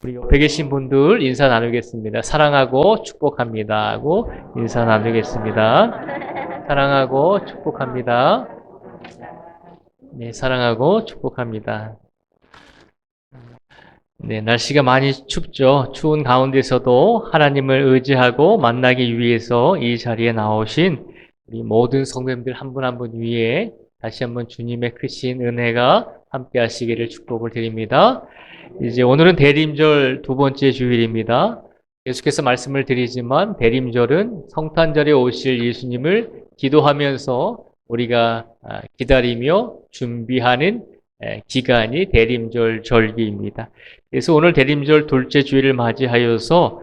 우리 옆에 계신 분들 인사 나누겠습니다. 사랑하고 축복합니다 하고 인사 나누겠습니다. 사랑하고 축복합니다. 네, 사랑하고 축복합니다. 네, 날씨가 많이 춥죠. 추운 가운데서도 하나님을 의지하고 만나기 위해서 이 자리에 나오신 우리 모든 성도님들 한 분 한 분 위에 다시 한번 주님의 크신 은혜가 함께 하시기를 축복을 드립니다. 이제 오늘은 대림절 두 번째 주일입니다. 계속해서 말씀을 드리지만 대림절은 성탄절에 오실 예수님을 기도하면서 우리가 기다리며 준비하는 기간이 대림절 절기입니다. 그래서 오늘 대림절 둘째 주일을 맞이하여서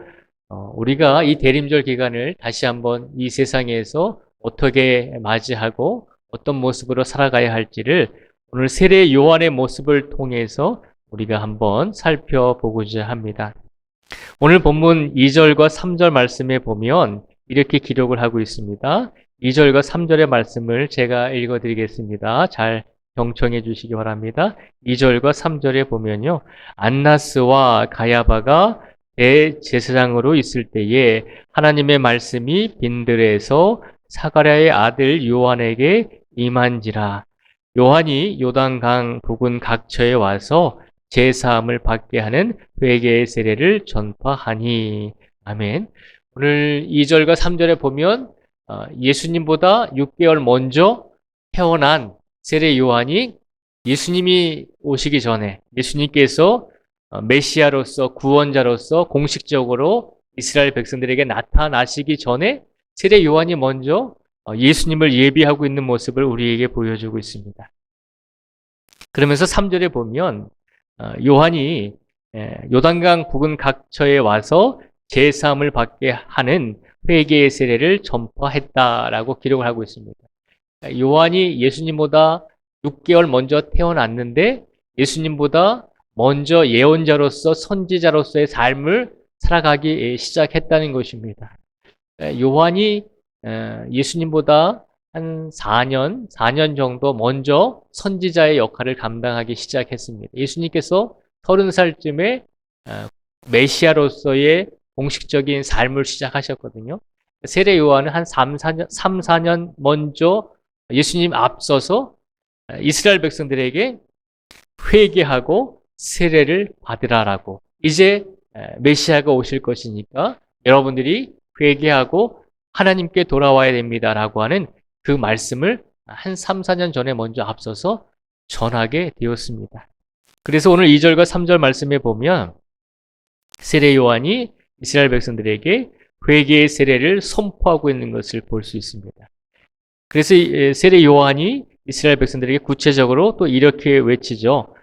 우리가 이 대림절 기간을 다시 한번 이 세상에서 어떻게 맞이하고 어떤 모습으로 살아가야 할지를 오늘 세례 요한의 모습을 통해서 우리가 한번 살펴보고자 합니다. 오늘 본문 2절과 3절 말씀에 보면 이렇게 기록을 하고 있습니다. 2절과 3절의 말씀을 제가 읽어드리겠습니다. 잘 경청해 주시기 바랍니다. 2절과 3절에 보면요. 안나스와 가야바가 대제사장으로 있을 때에 하나님의 말씀이 빈들에서 사가랴의 아들 요한에게 임한지라. 요한이 요단강 북은 각처에 와서 제사함을 받게 하는 회개의 세례를 전파하니. 아멘. 오늘 2절과 3절에 보면 예수님보다 6개월 먼저 태어난 세례 요한이 예수님이 오시기 전에 예수님께서 메시아로서 구원자로서 공식적으로 이스라엘 백성들에게 나타나시기 전에 세례 요한이 먼저 예수님을 예비하고 있는 모습을 우리에게 보여주고 있습니다. 그러면서 3절에 보면 요한이 요단강 북은 각처에 와서 제사함을 받게 하는 회개의 세례를 전파했다라고 기록을 하고 있습니다. 요한이 예수님보다 6개월 먼저 태어났는데 예수님보다 먼저 예언자로서 선지자로서의 삶을 살아가기 시작했다는 것입니다. 요한이 예수님보다 한 4년 정도 먼저 선지자의 역할을 감당하기 시작했습니다. 예수님께서 30살쯤에 메시아로서의 공식적인 삶을 시작하셨거든요. 세례 요한은 한 4년 먼저 예수님 앞서서 이스라엘 백성들에게 회개하고 세례를 받으라라고, 이제 메시아가 오실 것이니까 여러분들이 회개하고 하나님께 돌아와야 됩니다라고 하는 그 말씀을 한 3, 4년 전에 먼저 앞서서 전하게 되었습니다. 그래서 오늘 2절과 3절 말씀에 보면 세례 요한이 이스라엘 백성들에게 회개의 세례를 선포하고 있는 것을 볼 수 있습니다. 그래서 세례 요한이 이스라엘 백성들에게 구체적으로 또 이렇게 외치죠.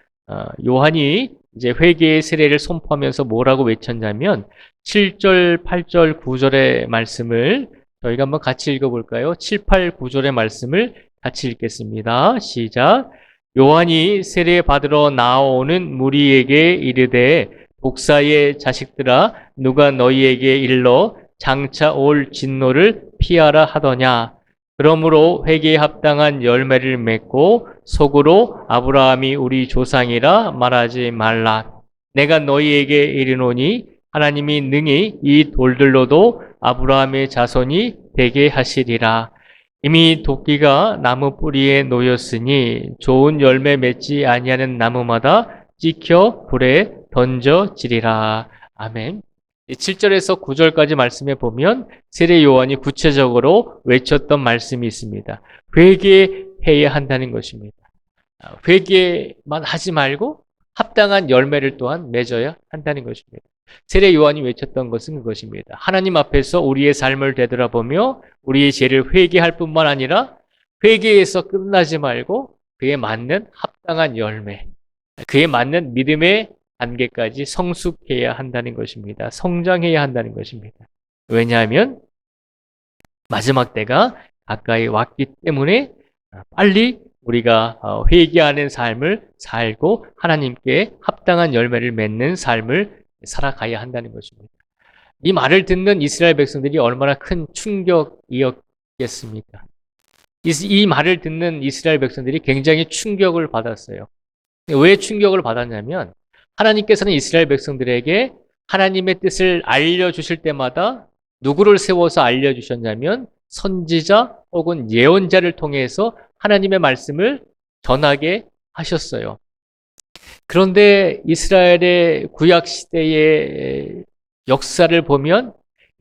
요한이 이제 회개의 세례를 선포하면서 뭐라고 외쳤냐면 7절, 8절, 9절의 말씀을 저희가 한번 같이 읽어볼까요? 7, 8, 9절의 말씀을 같이 읽겠습니다. 시작. 요한이 세례 받으러 나오는 무리에게 이르되 독사의 자식들아 누가 너희에게 일러 장차 올 진노를 피하라 하더냐. 그러므로 회개에 합당한 열매를 맺고 속으로 아브라함이 우리 조상이라 말하지 말라. 내가 너희에게 이르노니 하나님이 능히 이 돌들로도 아브라함의 자손이 되게 하시리라. 이미 도끼가 나무 뿌리에 놓였으니 좋은 열매 맺지 아니하는 나무마다 찍혀 불에 던져지리라. 아멘. 7절에서 9절까지 말씀에 보면 세례 요한이 구체적으로 외쳤던 말씀이 있습니다. 회개해야 한다는 것입니다. 회개만 하지 말고 합당한 열매를 또한 맺어야 한다는 것입니다. 세례 요한이 외쳤던 것은 그것입니다. 하나님 앞에서 우리의 삶을 되돌아보며 우리의 죄를 회개할 뿐만 아니라 회개에서 끝나지 말고 그에 맞는 합당한 열매, 그에 맞는 믿음의 단계까지 성숙해야 한다는 것입니다. 성장해야 한다는 것입니다. 왜냐하면 마지막 때가 가까이 왔기 때문에 빨리 우리가 회개하는 삶을 살고 하나님께 합당한 열매를 맺는 삶을 살아가야 한다는 것입니다. 이 말을 듣는 이스라엘 백성들이 얼마나 큰 충격이었겠습니까? 이 말을 듣는 이스라엘 백성들이 굉장히 충격을 받았어요. 왜 충격을 받았냐면 하나님께서는 이스라엘 백성들에게 하나님의 뜻을 알려주실 때마다 누구를 세워서 알려주셨냐면 선지자 혹은 예언자를 통해서 하나님의 말씀을 전하게 하셨어요. 그런데 이스라엘의 구약시대의 역사를 보면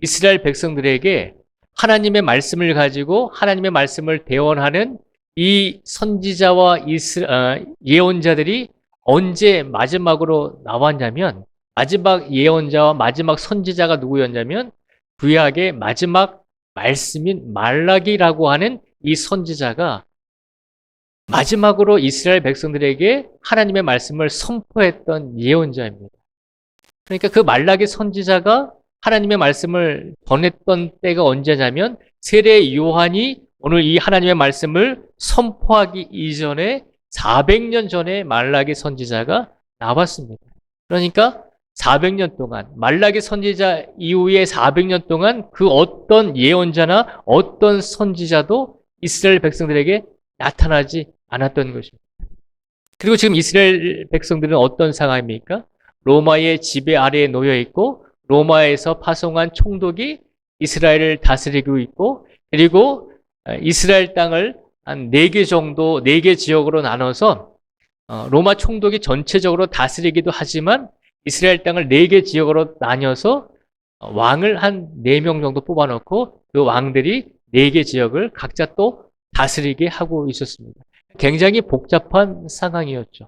이스라엘 백성들에게 하나님의 말씀을 가지고 하나님의 말씀을 대언하는 이 선지자와 예언자들이 언제 마지막으로 나왔냐면 마지막 예언자와 마지막 선지자가 누구였냐면 구약의 마지막 말씀인 말라기라고 하는 이 선지자가 마지막으로 이스라엘 백성들에게 하나님의 말씀을 선포했던 예언자입니다. 그러니까 그 말라기 선지자가 하나님의 말씀을 전했던 때가 언제냐면 세례 요한이 오늘 이 하나님의 말씀을 선포하기 이전에 400년 전에 말라기 선지자가 나왔습니다. 그러니까 400년 동안 말라기 선지자 이후에 400년 동안 그 어떤 예언자나 어떤 선지자도 이스라엘 백성들에게 나타나지 않았던 것입니다. 그리고 지금 이스라엘 백성들은 어떤 상황입니까? 로마의 지배 아래에 놓여 있고 로마에서 파송한 총독이 이스라엘을 다스리고 있고 그리고 이스라엘 땅을 한 4개 정도, 4개 지역으로 나눠서 로마 총독이 전체적으로 다스리기도 하지만 이스라엘 땅을 4개 지역으로 나뉘어서 왕을 한 4명 정도 뽑아놓고 그 왕들이 4개 지역을 각자 또 다스리게 하고 있었습니다. 굉장히 복잡한 상황이었죠.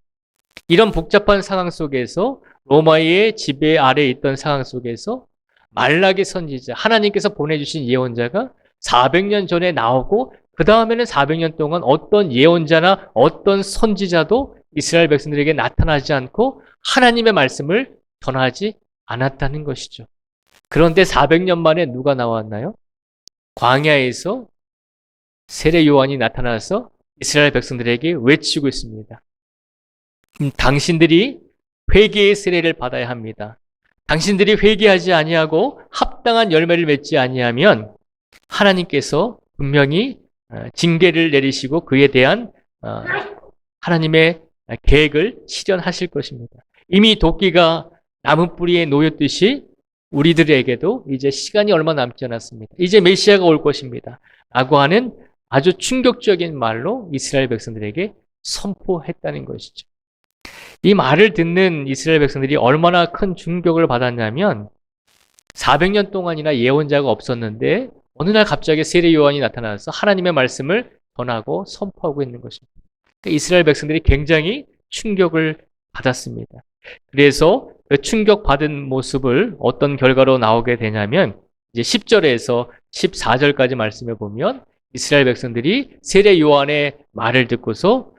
이런 복잡한 상황 속에서 로마의 지배 아래에 있던 상황 속에서 말라기 선지자, 하나님께서 보내주신 예언자가 400년 전에 나오고 그 다음에는 400년 동안 어떤 예언자나 어떤 선지자도 이스라엘 백성들에게 나타나지 않고 하나님의 말씀을 전하지 않았다는 것이죠. 그런데 400년 만에 누가 나왔나요? 광야에서 세례 요한이 나타나서 이스라엘 백성들에게 외치고 있습니다. 당신들이 회개의 세례를 받아야 합니다. 당신들이 회개하지 아니하고 합당한 열매를 맺지 아니하면 하나님께서 분명히 징계를 내리시고 그에 대한 하나님의 계획을 실현하실 것입니다. 이미 도끼가 나무 뿌리에 놓였듯이 우리들에게도 이제 시간이 얼마 남지 않았습니다. 이제 메시아가 올 것입니다. 라고 하는 아주 충격적인 말로 이스라엘 백성들에게 선포했다는 것이죠. 이 말을 듣는 이스라엘 백성들이 얼마나 큰 충격을 받았냐면 400년 동안이나 예언자가 없었는데 어느 날 갑자기 세례 요한이 나타나서 하나님의 말씀을 전하고 선포하고 있는 것입니다. 그러니까 이스라엘 백성들이 굉장히 충격을 받았습니다. 그래서 그 충격받은 모습을 어떤 결과로 나오게 되냐면 이제 10절에서 14절까지 말씀해 보면 이스라엘 백성들이 세례 요한의 말을 듣고서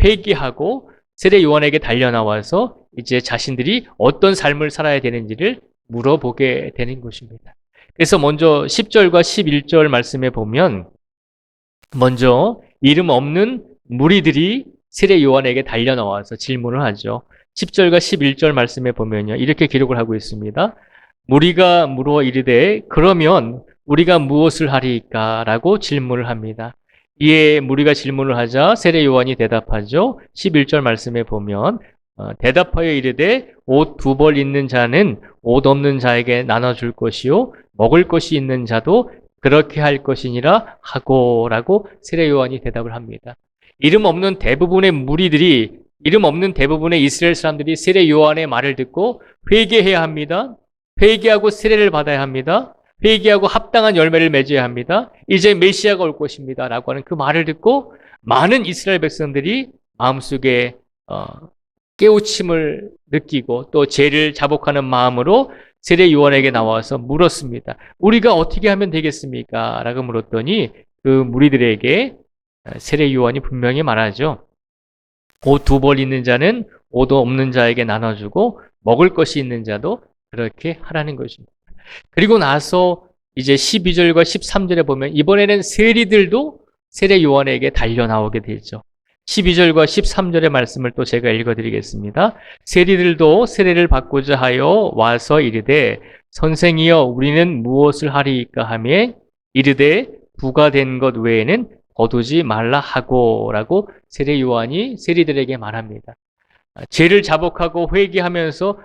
회개하고 세례 요한에게 달려나와서 이제 자신들이 어떤 삶을 살아야 되는지를 물어보게 되는 것입니다. 그래서 먼저 10절과 11절 말씀에 보면 먼저 이름 없는 무리들이 세례 요한에게 달려나와서 질문을 하죠. 10절과 11절 말씀에 보면요. 이렇게 기록을 하고 있습니다. 무리가 물어 이르되 그러면 우리가 무엇을 하리까? 라고 질문을 합니다. 이에 무리가 질문을 하자 세례 요한이 대답하죠. 11절 말씀에 보면 대답하여 이르되 옷 2벌 있는 자는 옷 없는 자에게 나눠줄 것이요 먹을 것이 있는 자도 그렇게 할 것이니라 하고 라고 세례 요한이 대답을 합니다. 이름 없는 대부분의 무리들이 이름 없는 대부분의 이스라엘 사람들이 세례 요한의 말을 듣고 회개해야 합니다. 회개하고 세례를 받아야 합니다. 회개하고 합당한 열매를 맺어야 합니다. 이제 메시아가 올 것입니다. 라고 하는 그 말을 듣고 많은 이스라엘 백성들이 마음속에 깨우침을 느끼고 또 죄를 자복하는 마음으로 세례 요한에게 나와서 물었습니다. 우리가 어떻게 하면 되겠습니까? 라고 물었더니 그 무리들에게 세례 요한이 분명히 말하죠. 옷 2벌 있는 자는 옷 없는 자에게 나눠주고 먹을 것이 있는 자도 그렇게 하라는 것입니다. 그리고 나서 이제 12절과 13절에 보면 이번에는 세리들도 세례 요한에게 달려 나오게 되죠. 12절과 13절의 말씀을 또 제가 읽어드리겠습니다. 세리들도 세례를 받고자 하여 와서 이르되 선생이여 우리는 무엇을 하리이까 하며 이르되 부가 된 것 외에는 거두지 말라 하고 라고 세례 요한이 세리들에게 말합니다. 죄를 자복하고 회개하면서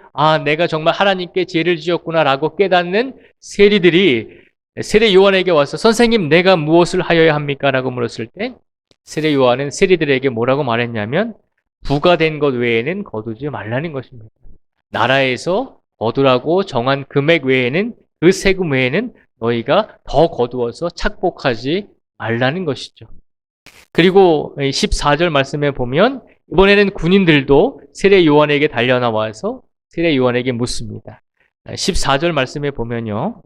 내가 정말 하나님께 죄를 지었구나라고 깨닫는 세리들이 세례 요한에게 와서 선생님 내가 무엇을 하여야 합니까? 라고 물었을 때 세례 요한은 세리들에게 뭐라고 말했냐면 부과된 것 외에는 거두지 말라는 것입니다. 나라에서 거두라고 정한 금액 외에는 그 세금 외에는 너희가 더 거두어서 착복하지 말라는 것이죠. 그리고 14절 말씀에 보면 이번에는 군인들도 세례 요한에게 달려나와서 세례 요한에게 묻습니다. 14절 말씀에 보면요.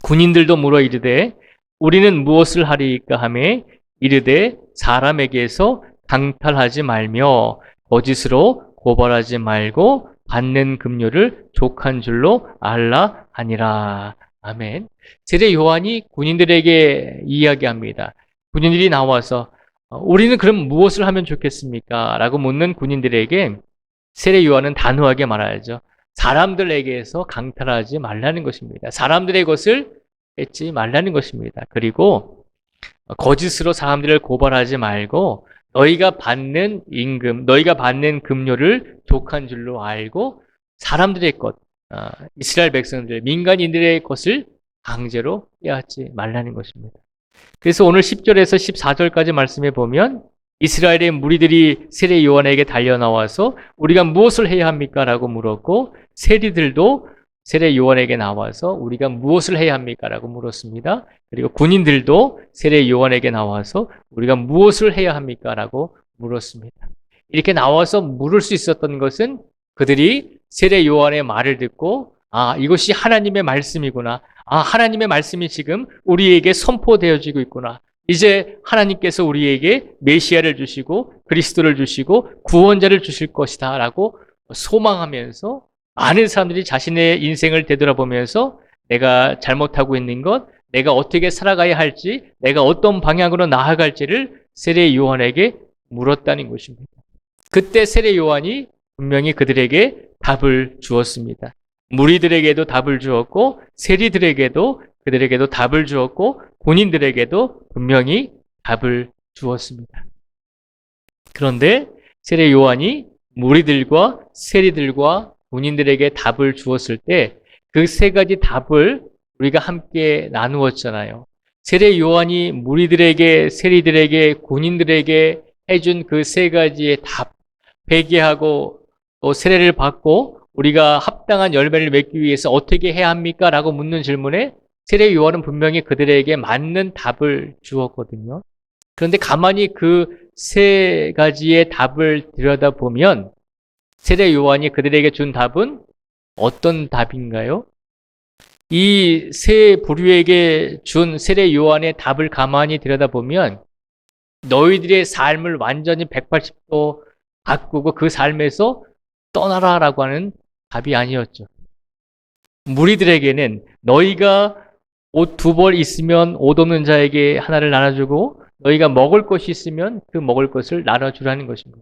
군인들도 물어 이르되 우리는 무엇을 하리이까 하매 이르되 사람에게서 강탈하지 말며 거짓으로 고발하지 말고 받는 급료를 족한 줄로 알라 하니라. 아멘. 세례 요한이 군인들에게 이야기합니다. 군인들이 나와서 우리는 그럼 무엇을 하면 좋겠습니까? 라고 묻는 군인들에게 세례 요한은 단호하게 말하죠. 사람들에게서 강탈하지 말라는 것입니다. 사람들의 것을 뺏지 말라는 것입니다. 그리고 거짓으로 사람들을 고발하지 말고 너희가 받는 임금, 너희가 받는 급료를 족한 줄로 알고 사람들의 것, 이스라엘 백성들, 민간인들의 것을 강제로 빼앗지 말라는 것입니다. 그래서 오늘 10절에서 14절까지 말씀해 보면 이스라엘의 무리들이 세례 요한에게 달려나와서 우리가 무엇을 해야 합니까? 라고 물었고 세리들도 세례 요한에게 나와서 우리가 무엇을 해야 합니까? 라고 물었습니다. 그리고 군인들도 세례 요한에게 나와서 우리가 무엇을 해야 합니까? 라고 물었습니다. 이렇게 나와서 물을 수 있었던 것은 그들이 세례 요한의 말을 듣고 이것이 하나님의 말씀이구나. 하나님의 말씀이 지금 우리에게 선포되어지고 있구나. 이제 하나님께서 우리에게 메시아를 주시고 그리스도를 주시고 구원자를 주실 것이다 라고 소망하면서 많은 사람들이 자신의 인생을 되돌아보면서 내가 잘못하고 있는 것, 내가 어떻게 살아가야 할지, 내가 어떤 방향으로 나아갈지를 세례 요한에게 물었다는 것입니다. 그때 세례 요한이 분명히 그들에게 답을 주었습니다. 무리들에게도 답을 주었고 세리들에게도 그들에게도 답을 주었고 군인들에게도 분명히 답을 주었습니다. 그런데 세례 요한이 무리들과 세리들과 군인들에게 답을 주었을 때 그 세 가지 답을 우리가 함께 나누었잖아요. 세례 요한이 무리들에게 세리들에게 군인들에게 해준 그 세 가지의 답, 회개하고 또 세례를 받고 우리가 합당한 열매를 맺기 위해서 어떻게 해야 합니까? 라고 묻는 질문에 세례 요한은 분명히 그들에게 맞는 답을 주었거든요. 그런데 가만히 그 세 가지의 답을 들여다보면 세례 요한이 그들에게 준 답은 어떤 답인가요? 이 세 부류에게 준 세례 요한의 답을 가만히 들여다보면 너희들의 삶을 완전히 180도 바꾸고 그 삶에서 떠나라라고 하는 답이 아니었죠. 무리들에게는 너희가 옷 2벌 있으면 옷 없는 자에게 하나를 나눠주고 너희가 먹을 것이 있으면 그 먹을 것을 나눠주라는 것입니다.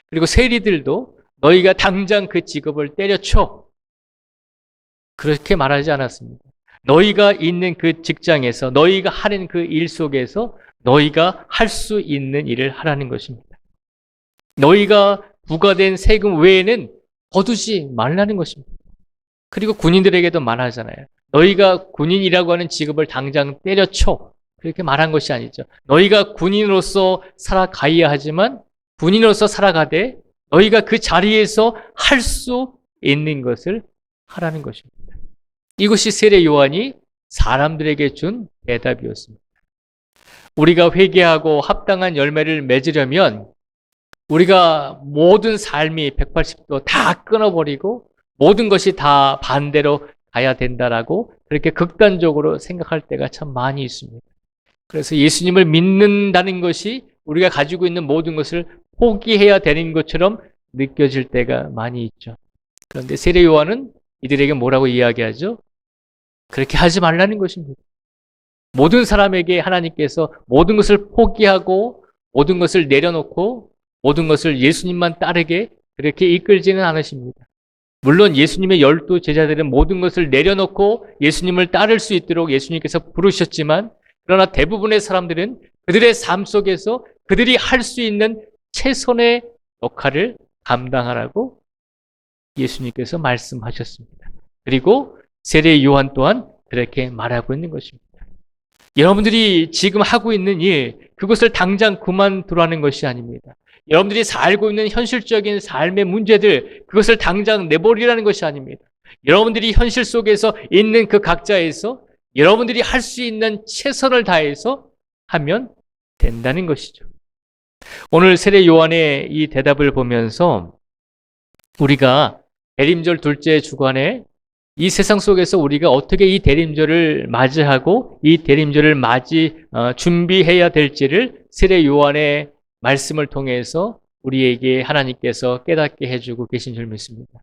그리고 세리들도 너희가 당장 그 직업을 때려쳐. 그렇게 말하지 않았습니다. 너희가 있는 그 직장에서 너희가 하는 그 일 속에서 너희가 할 수 있는 일을 하라는 것입니다. 너희가 부과된 세금 외에는 거두지 말라는 것입니다. 그리고 군인들에게도 말하잖아요. 너희가 군인이라고 하는 직업을 당장 때려쳐. 그렇게 말한 것이 아니죠. 너희가 군인으로서 살아가야 하지만 군인으로서 살아가되 너희가 그 자리에서 할 수 있는 것을 하라는 것입니다. 이것이 세례 요한이 사람들에게 준 대답이었습니다. 우리가 회개하고 합당한 열매를 맺으려면 우리가 모든 삶이 180도 다 끊어버리고 모든 것이 다 반대로 가야 된다라고 그렇게 극단적으로 생각할 때가 참 많이 있습니다. 그래서 예수님을 믿는다는 것이 우리가 가지고 있는 모든 것을 포기해야 되는 것처럼 느껴질 때가 많이 있죠. 그런데 세례 요한은 이들에게 뭐라고 이야기하죠? 그렇게 하지 말라는 것입니다. 모든 사람에게 하나님께서 모든 것을 포기하고 모든 것을 내려놓고 모든 것을 예수님만 따르게 그렇게 이끌지는 않으십니다. 물론 예수님의 12 제자들은 모든 것을 내려놓고 예수님을 따를 수 있도록 예수님께서 부르셨지만 그러나 대부분의 사람들은 그들의 삶 속에서 그들이 할 수 있는 최선의 역할을 감당하라고 예수님께서 말씀하셨습니다. 그리고 세례 요한 또한 그렇게 말하고 있는 것입니다. 여러분들이 지금 하고 있는 일, 그것을 당장 그만두라는 것이 아닙니다. 여러분들이 살고 있는 현실적인 삶의 문제들, 그것을 당장 내버리라는 것이 아닙니다. 여러분들이 현실 속에서 있는 그 각자에서 여러분들이 할 수 있는 최선을 다해서 하면 된다는 것이죠. 오늘 세례 요한의 이 대답을 보면서 우리가 대림절 둘째 주간에 이 세상 속에서 우리가 어떻게 이 대림절을 맞이하고 이 대림절을 준비해야 될지를 세례 요한의 말씀을 통해서 우리에게 하나님께서 깨닫게 해주고 계신 줄 믿습니다.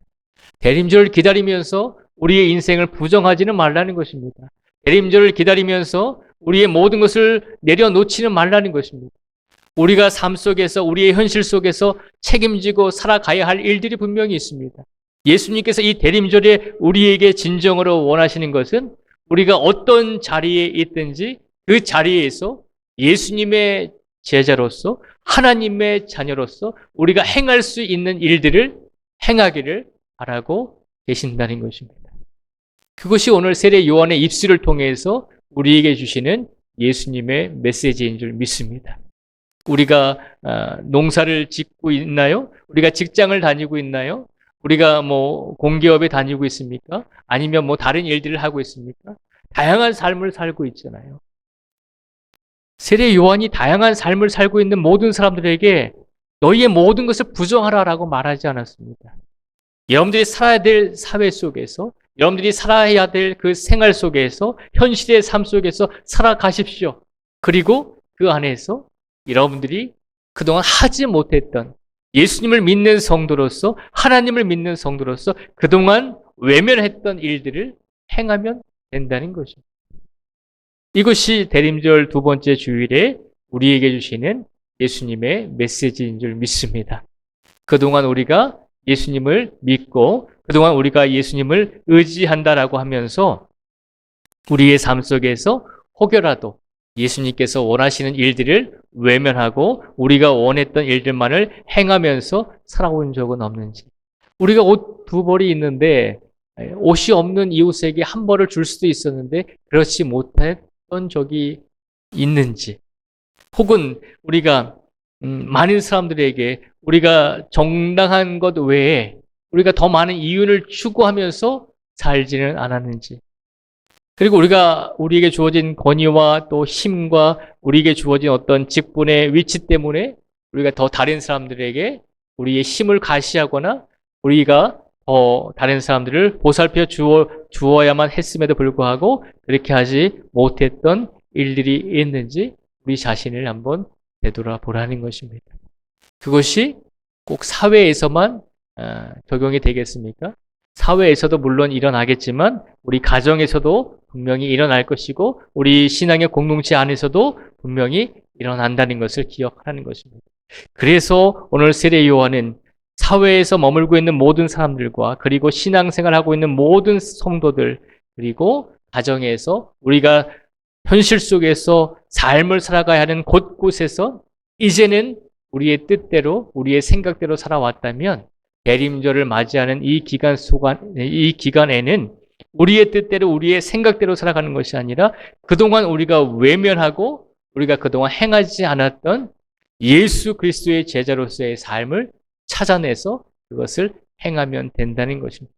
대림절을 기다리면서 우리의 인생을 부정하지는 말라는 것입니다. 대림절을 기다리면서 우리의 모든 것을 내려놓지는 말라는 것입니다. 우리가 삶 속에서 우리의 현실 속에서 책임지고 살아가야 할 일들이 분명히 있습니다. 예수님께서 이 대림절에 우리에게 진정으로 원하시는 것은 우리가 어떤 자리에 있든지 그 자리에서 예수님의 제자로서 하나님의 자녀로서 우리가 행할 수 있는 일들을 행하기를 바라고 계신다는 것입니다. 그것이 오늘 세례 요한의 입술을 통해서 우리에게 주시는 예수님의 메시지인 줄 믿습니다. 우리가 농사를 짓고 있나요? 우리가 직장을 다니고 있나요? 우리가 공기업에 다니고 있습니까? 아니면 다른 일들을 하고 있습니까? 다양한 삶을 살고 있잖아요. 세례 요한이 다양한 삶을 살고 있는 모든 사람들에게 너희의 모든 것을 부정하라라고 말하지 않았습니다. 여러분들이 살아야 될 사회 속에서, 여러분들이 살아야 될 그 생활 속에서, 현실의 삶 속에서 살아가십시오. 그리고 그 안에서 여러분들이 그동안 하지 못했던 예수님을 믿는 성도로서, 하나님을 믿는 성도로서 그동안 외면했던 일들을 행하면 된다는 것입니다. 이것이 대림절 두 번째 주일에 우리에게 주시는 예수님의 메시지인 줄 믿습니다. 그동안 우리가 예수님을 믿고 그동안 우리가 예수님을 의지한다라고 하면서 우리의 삶 속에서 혹여라도 예수님께서 원하시는 일들을 외면하고 우리가 원했던 일들만을 행하면서 살아온 적은 없는지, 우리가 옷 두 벌이 있는데 옷이 없는 이웃에게 한 벌을 줄 수도 있었는데 그렇지 못했던 적이 있는지, 혹은 우리가 많은 사람들에게 우리가 정당한 것 외에 우리가 더 많은 이윤을 추구하면서 살지는 않았는지, 그리고 우리에게 주어진 권위와 또 힘과 우리에게 주어진 어떤 직분의 위치 때문에 우리가 더 다른 사람들에게 우리의 힘을 가시하거나 우리가 더 다른 사람들을 보살펴 주어야만 했음에도 불구하고 그렇게 하지 못했던 일들이 있는지 우리 자신을 한번 되돌아보라는 것입니다. 그것이 꼭 사회에서만 적용이 되겠습니까? 사회에서도 물론 일어나겠지만 우리 가정에서도 분명히 일어날 것이고 우리 신앙의 공동체 안에서도 분명히 일어난다는 것을 기억하라는 것입니다. 그래서 오늘 세례 요한은 사회에서 머물고 있는 모든 사람들과 그리고 신앙생활하고 있는 모든 성도들, 그리고 가정에서 우리가 현실 속에서 삶을 살아가야 하는 곳곳에서 이제는 우리의 뜻대로 우리의 생각대로 살아왔다면 대림절을 맞이하는 이 기간에는 우리의 뜻대로 우리의 생각대로 살아가는 것이 아니라 그동안 우리가 외면하고 우리가 그동안 행하지 않았던 예수 그리스도의 제자로서의 삶을 찾아내서 그것을 행하면 된다는 것입니다.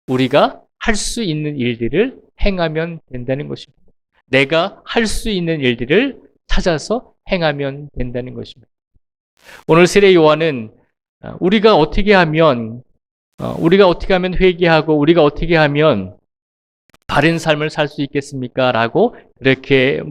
우리가 할 수 있는 일들을 행하면 된다는 것입니다. 내가 할 수 있는 일들을 찾아서 행하면 된다는 것입니다. 오늘 세례 요한은 우리가 어떻게 하면 회개하고 우리가 어떻게 하면 바른 삶을 살 수 있겠습니까? 라고 이렇게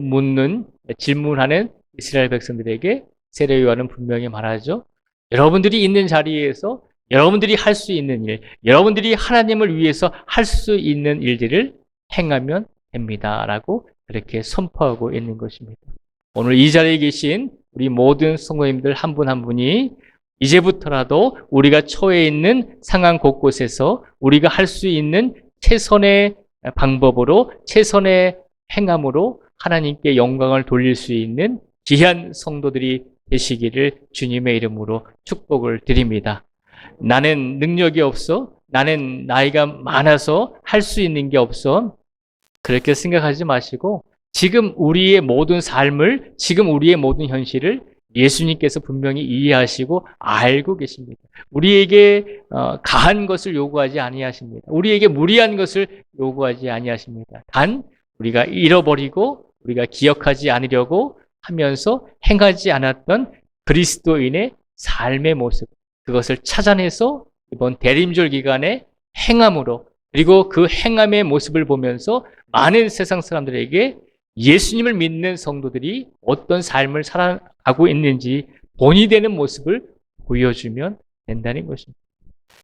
질문하는 이스라엘 백성들에게 세례 요한은 분명히 말하죠. 여러분들이 있는 자리에서 여러분들이 할 수 있는 일, 여러분들이 하나님을 위해서 할 수 있는 일들을 행하면 됩니다. 라고 그렇게 선포하고 있는 것입니다. 오늘 이 자리에 계신 우리 모든 성도님들 한 분 한 분이 이제부터라도 우리가 처해 있는 상황 곳곳에서 우리가 할 수 있는 최선의 방법으로, 최선의 행함으로 하나님께 영광을 돌릴 수 있는 귀한 성도들이 되시기를 주님의 이름으로 축복을 드립니다. 나는 능력이 없어. 나는 나이가 많아서 할 수 있는 게 없어. 그렇게 생각하지 마시고 지금 우리의 모든 삶을, 지금 우리의 모든 현실을 예수님께서 분명히 이해하시고 알고 계십니다. 우리에게 가한 것을 요구하지 아니하십니다. 우리에게 무리한 것을 요구하지 아니하십니다. 단 우리가 잃어버리고 우리가 기억하지 않으려고 하면서 행하지 않았던 그리스도인의 삶의 모습, 그것을 찾아내서 이번 대림절 기간에 행함으로, 그리고 그 행함의 모습을 보면서 많은 세상 사람들에게 예수님을 믿는 성도들이 어떤 삶을 살아가고 있는지 본이 되는 모습을 보여주면 된다는 것입니다.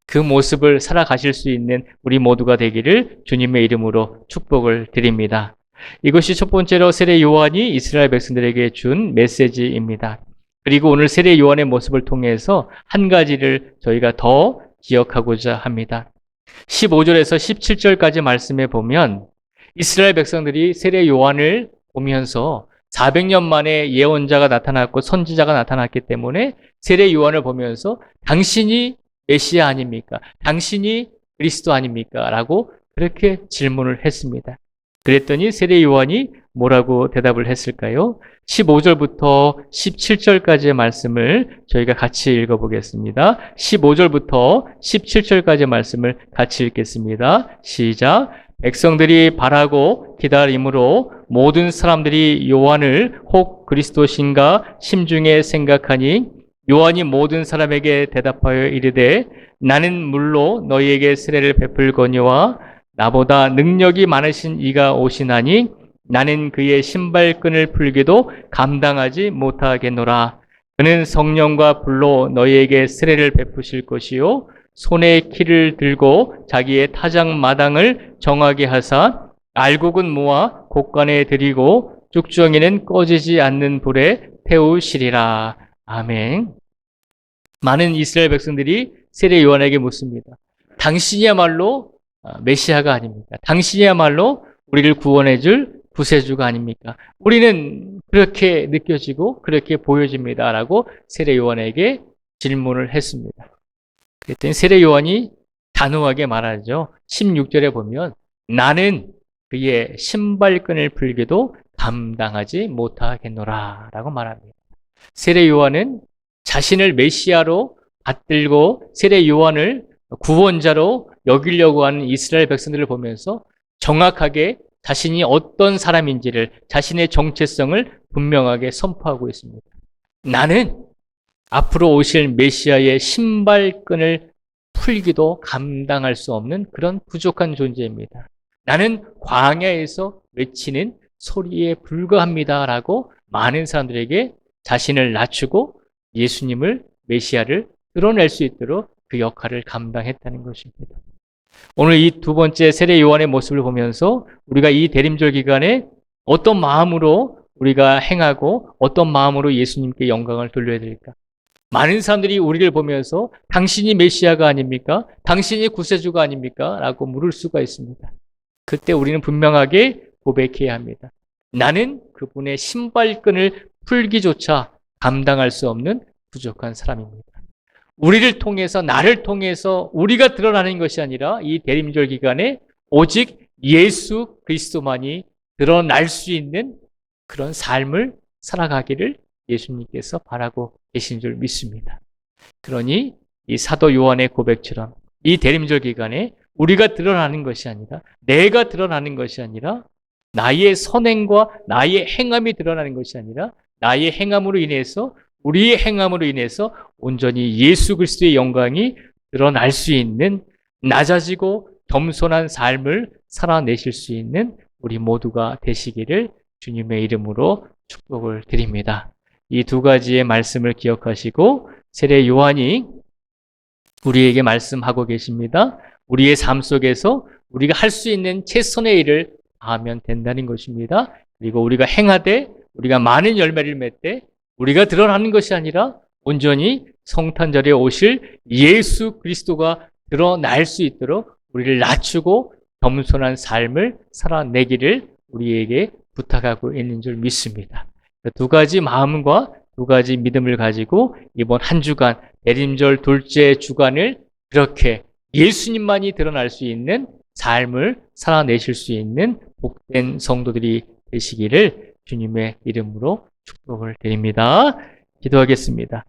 그 모습을 살아가실 수 있는 우리 모두가 되기를 주님의 이름으로 축복을 드립니다. 이것이 첫 번째로 세례 요한이 이스라엘 백성들에게 준 메시지입니다. 그리고 오늘 세례 요한의 모습을 통해서 한 가지를 저희가 더 기억하고자 합니다. 15절에서 17절까지 말씀해 보면 이스라엘 백성들이 세례 요한을 보면서 400년 만에 예언자가 나타났고 선지자가 나타났기 때문에 세례 요한을 보면서 당신이 메시아 아닙니까? 당신이 그리스도 아닙니까? 라고 그렇게 질문을 했습니다. 그랬더니 세례 요한이 뭐라고 대답을 했을까요? 15절부터 17절까지의 말씀을 저희가 같이 읽어보겠습니다. 15절부터 17절까지의 말씀을 같이 읽겠습니다. 시작. 백성들이 바라고 기다림으로 모든 사람들이 요한을 혹 그리스도신가 심중에 생각하니 요한이 모든 사람에게 대답하여 이르되 나는 물로 너희에게 세례를 베풀거니와 나보다 능력이 많으신 이가 오시나니 나는 그의 신발끈을 풀기도 감당하지 못하겠노라. 그는 성령과 불로 너희에게 세례를 베푸실 것이요 손에 키를 들고 자기의 타작 마당을 정하게 하사 알곡은 모아 곡간에 들이고 쭉정이는 꺼지지 않는 불에 태우시리라. 아멘. 많은 이스라엘 백성들이 세례 요한에게 묻습니다. 당신이야말로 메시아가 아닙니까? 당신이야말로 우리를 구원해 줄 구세주가 아닙니까? 우리는 그렇게 느껴지고 그렇게 보여집니다. 라고 세례 요한에게 질문을 했습니다. 그랬더니 세례 요한이 단호하게 말하죠. 16절에 보면 나는 그의 신발끈을 풀기도 감당하지 못하겠노라 라고 말합니다. 세례 요한은 자신을 메시아로 받들고 세례 요한을 구원자로 여기려고 하는 이스라엘 백성들을 보면서 정확하게 자신이 어떤 사람인지를, 자신의 정체성을 분명하게 선포하고 있습니다. 나는 앞으로 오실 메시아의 신발끈을 풀기도 감당할 수 없는 그런 부족한 존재입니다. 나는 광야에서 외치는 소리에 불과합니다라고 많은 사람들에게 자신을 낮추고 예수님을, 메시아를 드러낼 수 있도록 그 역할을 감당했다는 것입니다. 오늘 이 두 번째 세례 요한의 모습을 보면서 우리가 이 대림절 기간에 어떤 마음으로 우리가 행하고 어떤 마음으로 예수님께 영광을 돌려야 될까? 많은 사람들이 우리를 보면서 당신이 메시아가 아닙니까? 당신이 구세주가 아닙니까? 라고 물을 수가 있습니다. 그때 우리는 분명하게 고백해야 합니다. 나는 그분의 신발끈을 풀기조차 감당할 수 없는 부족한 사람입니다. 우리를 통해서, 나를 통해서 우리가 드러나는 것이 아니라 이 대림절 기간에 오직 예수 그리스도만이 드러날 수 있는 그런 삶을 살아가기를 예수님께서 바라고 계신 줄 믿습니다. 그러니 이 사도 요한의 고백처럼 이 대림절 기간에 우리가 드러나는 것이 아니라, 내가 드러나는 것이 아니라, 나의 선행과 나의 행함이 드러나는 것이 아니라 나의 행함으로 인해서, 우리의 행함으로 인해서 온전히 예수 그리스도의 영광이 드러날 수 있는 낮아지고 겸손한 삶을 살아내실 수 있는 우리 모두가 되시기를 주님의 이름으로 축복을 드립니다. 이 두 가지의 말씀을 기억하시고 세례 요한이 우리에게 말씀하고 계십니다. 우리의 삶 속에서 우리가 할 수 있는 최선의 일을 하면 된다는 것입니다. 그리고 우리가 행하되 우리가 많은 열매를 맺되 우리가 드러나는 것이 아니라 온전히 성탄절에 오실 예수 그리스도가 드러날 수 있도록 우리를 낮추고 겸손한 삶을 살아내기를 우리에게 부탁하고 있는 줄 믿습니다. 두 가지 마음과 두 가지 믿음을 가지고 이번 한 주간 예림절 둘째 주간을 그렇게 예수님만이 드러날 수 있는 삶을 살아내실 수 있는 복된 성도들이 되시기를 주님의 이름으로 축복을 드립니다. 기도하겠습니다.